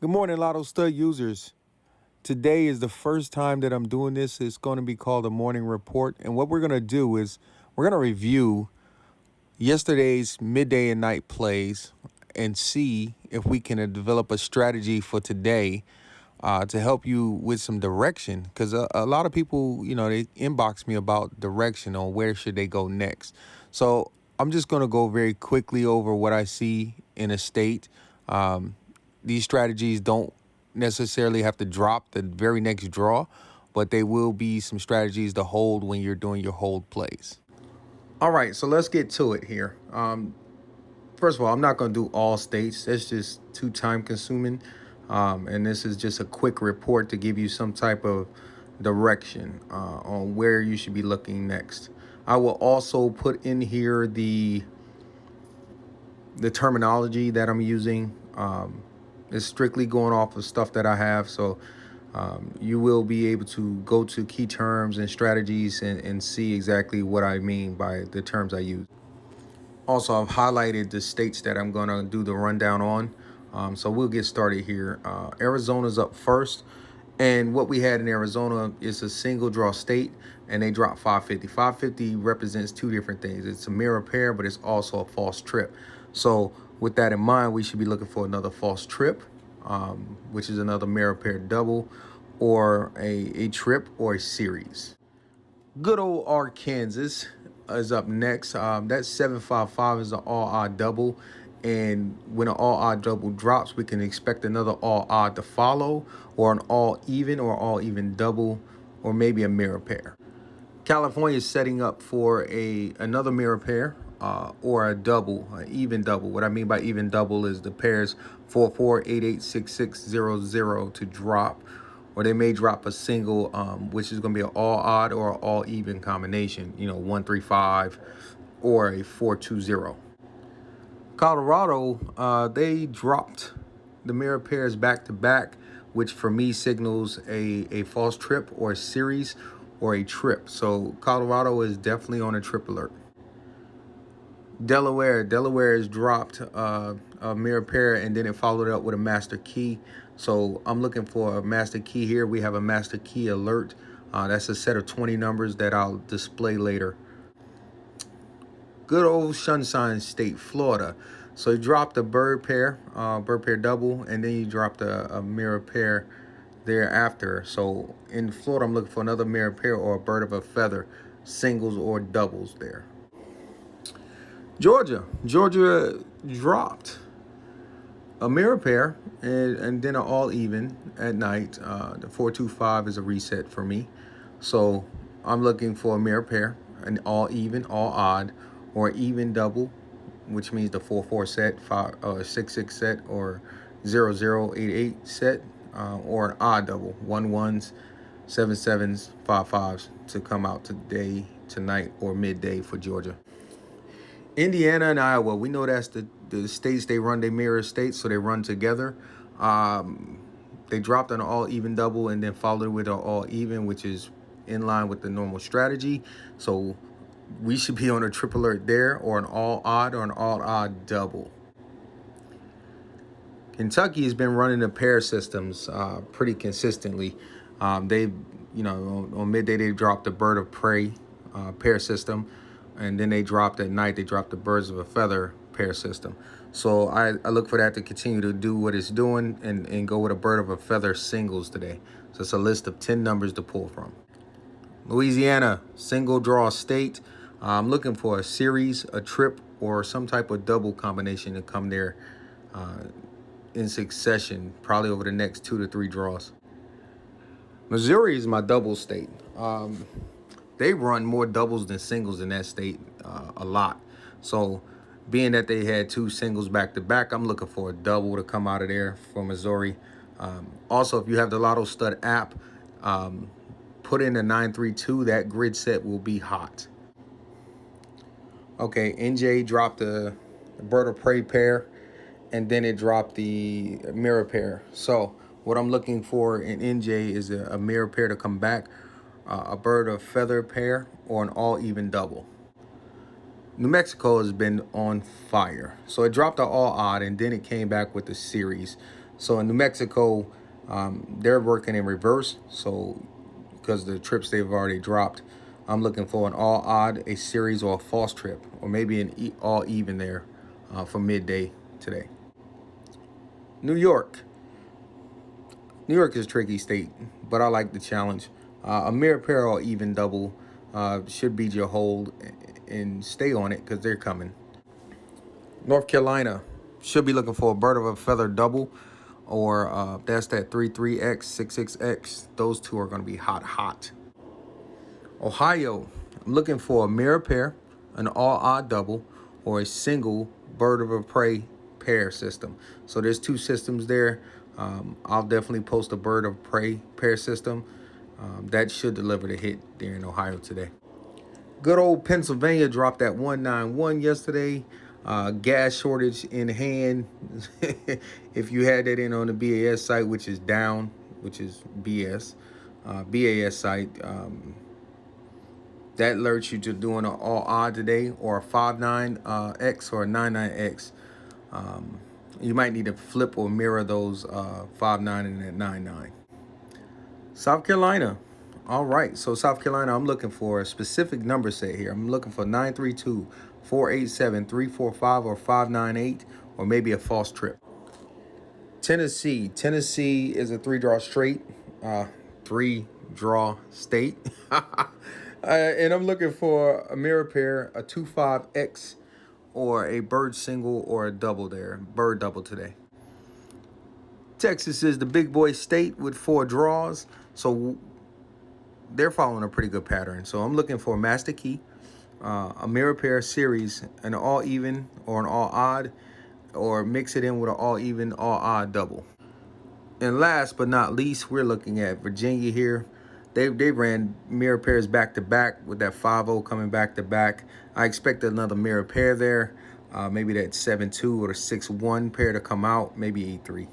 Good morning, Lottostud users. Today is the first time that I'm doing this. It's going to be called a morning report. And what we're going to do is we're going to review yesterday's midday and night plays and see if we can develop a strategy for today to help you with some direction. Because a lot of people, they inbox me about direction on where should they go next. So I'm just going to go very quickly over what I see in a state. These strategies don't necessarily have to drop the very next draw, but they will be some strategies to hold when you're doing your hold plays. All right, so let's get to it here. First of all, I'm not going to do all states. That's just too time consuming. And this is just a quick report to give you some type of direction on where you should be looking next. I will also put in here the terminology that I'm using. It's strictly going off of stuff that I have. So you will be able to go to key terms and strategies and see exactly what I mean by the terms I use. Also, I've highlighted the states that I'm going to do the rundown on. So we'll get started here. Arizona's up first. And what we had in Arizona is a single draw state, and they dropped 550. 550 represents two different things. It's a mirror pair, but it's also a false trip. So with that in mind, we should be looking for another false trip, which is another mirror pair double, or a trip or a series. Good old Arkansas is up next. That 755 is an all odd double. And when an all odd double drops, we can expect another all odd to follow, or an all even double, or maybe a mirror pair. California is setting up for another mirror pair or a double, an even double. What I mean by even double is the pairs 44886600 to drop, or they may drop a single, which is going to be an all odd or an all even combination, 135 or a 420. Colorado, they dropped the mirror pairs back to back, which for me signals a false trip or a series or a trip. So Colorado is definitely on a trip alert. Delaware has dropped a mirror pair, and then it followed up with a master key. So I'm looking for a master key here. We have a master key alert. That's a set of 20 numbers that I'll display later. Good old Sunshine State, Florida. So you dropped a bird pair double, and then you dropped a mirror pair thereafter. So in Florida, I'm looking for another mirror pair or a bird of a feather, singles or doubles there. Georgia dropped a mirror pair and then an all even at night. The 425 is a reset for me. So I'm looking for a mirror pair, an all even, all odd, or even double, which means the 4-4 set, 6-6 set, or 0-0-8-8 set, or an odd double, 1-1s, 7-7s, 5-5s to come out today, tonight, or midday for Georgia. Indiana and Iowa, we know that's the states they run, they mirror states, so they run together. They dropped an all even double and then followed with an all even, which is in line with the normal strategy. So we should be on a triple alert there, or an all odd or an all odd double. Kentucky has been running the pair systems pretty consistently. On midday they dropped the bird of prey pair system, and then they dropped at night, they dropped the birds of a feather pair system. So I look for that to continue to do what it's doing and go with a bird of a feather singles today. So it's a list of 10 numbers to pull from. Louisiana, single draw state. I'm looking for a series, a trip, or some type of double combination to come there in succession, probably over the next 2 to 3 draws. Missouri is my double state. They run more doubles than singles in that state a lot. So being that they had 2 singles back to back, I'm looking for a double to come out of there for Missouri. Also, if you have the Lottostud app, put in a 932, that grid set will be hot. Okay, NJ dropped the bird of prey pair, and then it dropped the mirror pair. So what I'm looking for in NJ is a mirror pair to come back, a bird of feather pair, or an all even double. New Mexico has been on fire. So it dropped an all odd, and then it came back with a series. So in New Mexico, they're working in reverse. So because the trips they've already dropped, I'm looking for an all odd, a series, or a false trip, or maybe an all even there for midday today. New York. New York is a tricky state, but I like the challenge. A mirror pair or even double should be your hold and stay on it because they're coming. North Carolina should be looking for a bird of a feather double, or that's that 33X, 66X. Those two are going to be hot, hot. Ohio, I'm looking for a mirror pair, an all odd double, or a single bird of a prey pair system. So there's two systems there. I'll definitely post a bird of prey pair system. That should deliver the hit there in Ohio today. Good old Pennsylvania dropped that 191 yesterday. Gas shortage in hand. If you had that in on the BAS site, which is down, which is BS, BAS site, that alerts you to doing an all odd today, or a 59X or a 99X. You might need to flip or mirror those 59 and that 99. South Carolina. All right. So South Carolina, I'm looking for a specific number set here. I'm looking for 932, 487, 345, or 598, or maybe a false trip. Tennessee. Tennessee is a three-draw straight, three-draw state. And I'm looking for a mirror pair, a 25X, or a bird single or a double there. Bird double today. Texas is the big boy state with 4 draws. So they're following a pretty good pattern. So I'm looking for a master key, a mirror pair series, an all even or an all odd, or mix it in with an all even, all odd double. And last but not least, we're looking at Virginia here. They ran mirror pairs back to back with that 5-0 coming back to back. I expect another mirror pair there, maybe that 7-2 or the 6-1 pair to come out, maybe 8-3.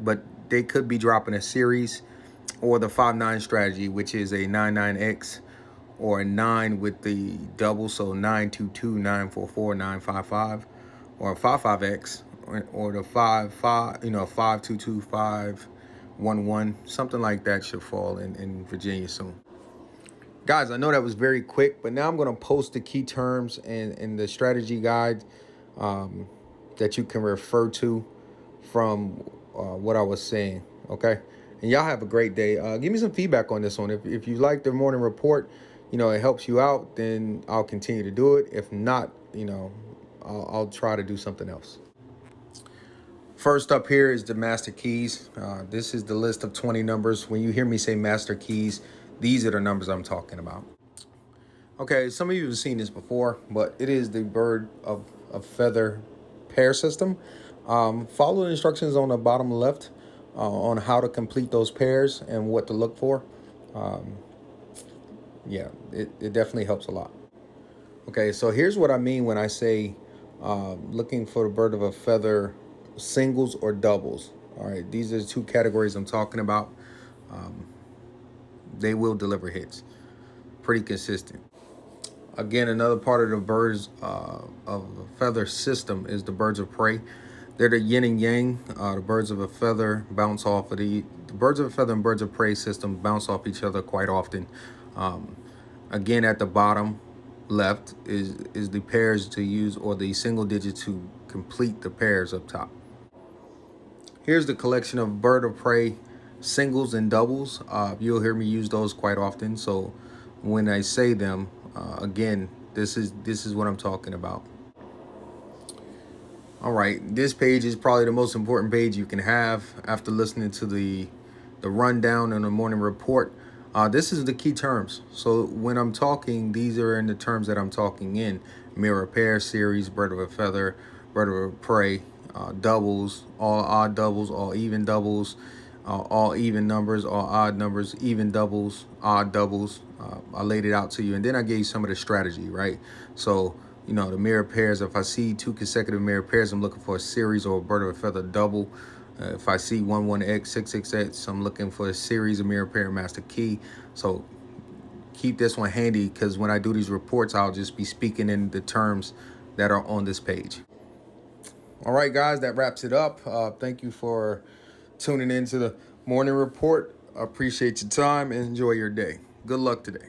But they could be dropping a series, or the 5-9 strategy, which is a 99X or a 9 with the double, so 922, 944, 955, or a 55X, or the 5-5, 522, 511, something like that should fall in Virginia soon. Guys, I know that was very quick, but now I'm going to post the key terms and the strategy guide that you can refer to from what I was saying, okay? And y'all have a great day. Give me some feedback on this one. If you like the morning report, it helps you out, then I'll continue to do it. If not, I'll try to do something else. First up here is the master keys. This is the list of 20 numbers. When you hear me say master keys, these are the numbers I'm talking about. Okay, some of you have seen this before, but it is the bird of feather pair system. Follow the instructions on the bottom left on how to complete those pairs and what to look for. Yeah, it definitely helps a lot. Okay, so here's what I mean when I say looking for the bird of a feather singles or doubles. All right, these are the two categories I'm talking about. They will deliver hits. Pretty consistent. Again, another part of the birds of a feather system is the birds of prey. They're the yin and yang. The birds of a feather bounce off of the birds of a feather and birds of prey system bounce off each other quite often. Again, at the bottom left is the pairs to use, or the single digit to complete the pairs up top. Here's the collection of bird of prey singles and doubles. You'll hear me use those quite often. So when I say them, again, this is what I'm talking about. All right, this page is probably the most important page you can have after listening to the rundown and the morning report. This is the key terms. So when I'm talking, these are in the terms that I'm talking in: mirror pair series, bird of a feather, bird of a prey, doubles, all odd doubles, all even doubles, all even numbers, all odd numbers, even doubles, odd doubles. I laid it out to you, and then I gave you some of the strategy, right? So the mirror pairs, if I see 2 consecutive mirror pairs, I'm looking for a series or a bird of a feather double. If I see 11X, 66X, I'm looking for a series of mirror pair master key. So keep this one handy, because when I do these reports, I'll just be speaking in the terms that are on this page. All right, guys, that wraps it up. Thank you for tuning into the morning report. I appreciate your time and enjoy your day. Good luck today.